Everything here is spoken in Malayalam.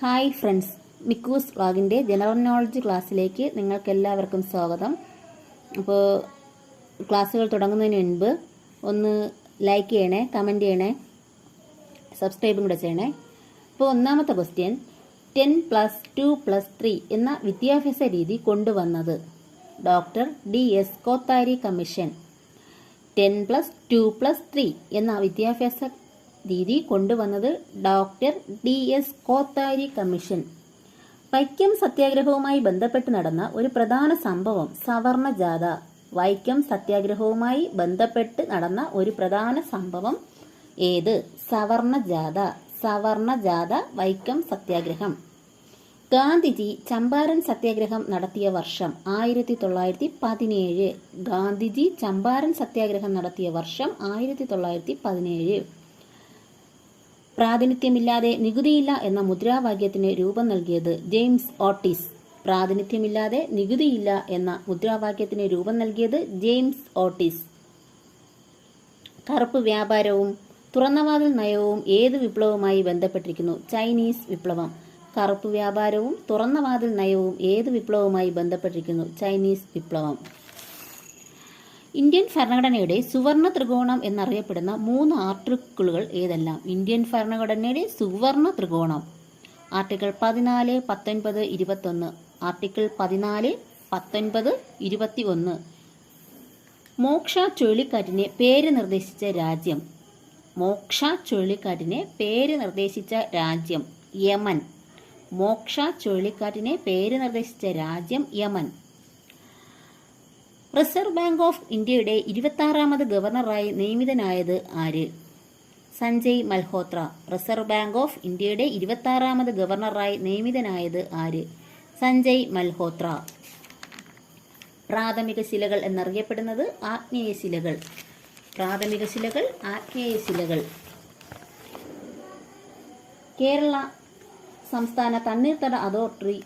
ഹായ് ഫ്രണ്ട്സ്, മിക്കൂസ് വ്ളോഗിൻ്റെ ജനറൽ നോളജ് ക്ലാസ്സിലേക്ക് നിങ്ങൾക്കെല്ലാവർക്കും സ്വാഗതം. അപ്പോൾ ക്ലാസ്സുകൾ തുടങ്ങുന്നതിന് മുൻപ് ഒന്ന് ലൈക്ക് ചെയ്യണേ, കമൻറ്റ് ചെയ്യണേ, സബ്സ്ക്രൈബും കൂടെ ചെയ്യണേ. ഇപ്പോൾ ഒന്നാമത്തെ ക്വസ്റ്റ്യൻ, 10+2+3 എന്ന വിദ്യാഭ്യാസ രീതി കൊണ്ടുവന്നത് ഡോക്ടർ DS കോത്താരി കമ്മീഷൻ. 10+2+3 എന്ന വിദ്യാഭ്യാസ രീതി കൊണ്ടുവന്നത് doctor DS Kothari commission. Vaikom സത്യാഗ്രഹവുമായി ബന്ധപ്പെട്ട് നടന്ന ഒരു പ്രധാന സംഭവം സവർണ ജാഥ. വൈക്കം സത്യാഗ്രഹവുമായി ബന്ധപ്പെട്ട് നടന്ന ഒരു പ്രധാന സംഭവം ഏത്? സവർണ ജാഥ. സവർണ ജാഥ, വൈക്കം സത്യാഗ്രഹം. ഗാന്ധിജി ചമ്പാരൻ സത്യാഗ്രഹം നടത്തിയ വർഷം 1917. ഗാന്ധിജി ചമ്പാരൻ സത്യാഗ്രഹം നടത്തിയ വർഷം 1917. പ്രാതിനിധ്യമില്ലാതെ നികുതിയില്ല എന്ന മുദ്രാവാക്യത്തിന് രൂപം നൽകിയത് ജെയിംസ് ഓട്ടിസ്. പ്രാതിനിധ്യമില്ലാതെ നികുതിയില്ല എന്ന മുദ്രാവാക്യത്തിന് രൂപം നൽകിയത് ജെയിംസ് ഓട്ടിസ്. കറുപ്പ് വ്യാപാരവും തുറന്നവാതിൽ നയവും ഏത് വിപ്ലവവുമായി ബന്ധപ്പെട്ടിരിക്കുന്നു? ചൈനീസ് വിപ്ലവം. കറുപ്പ് വ്യാപാരവും തുറന്നവാതിൽ നയവും ഏത് വിപ്ലവവുമായി ബന്ധപ്പെട്ടിരിക്കുന്നു? ചൈനീസ് വിപ്ലവം. ഇന്ത്യൻ ഭരണഘടനയുടെ സുവർണ ത്രികോണം എന്നറിയപ്പെടുന്ന 3 ആർട്ടിക്കിളുകൾ ഏതെല്ലാം? ഇന്ത്യൻ ഭരണഘടനയുടെ സുവർണ ത്രികോണം. ആർട്ടിക്കിൾ 14, 19, 21. ആർട്ടിക്കിൾ 14, 19, 21. മോക്ഷ ചുഴലിക്കാറ്റിനെ പേര് നിർദ്ദേശിച്ച രാജ്യം. മോക്ഷ ചുഴലിക്കാറ്റിനെ പേര് നിർദ്ദേശിച്ച രാജ്യം യമൻ. മോക്ഷ ചുഴലിക്കാറ്റിനെ പേര് നിർദ്ദേശിച്ച രാജ്യം യമൻ. റിസർവ് ബാങ്ക് ഓഫ് ഇന്ത്യയുടെ 26ാമത് ഗവർണറായി നിയമിതനായത് ആര്? Sanjay Malhotra. Reserve bank of ഇന്ത്യയുടെ 26ാമത് ഗവർണറായി നിയമിതനായത് ആര്? സഞ്ജയ് മൽഹോത്ര. പ്രാഥമിക ശിലകൾ എന്നറിയപ്പെടുന്നത് ആഗ്നേയ ശിലകൾ. പ്രാഥമിക ശിലകൾ, ആഗ്നേയ ശിലകൾ. കേരള സംസ്ഥാന തണ്ണീർത്തട അതോറിറ്റി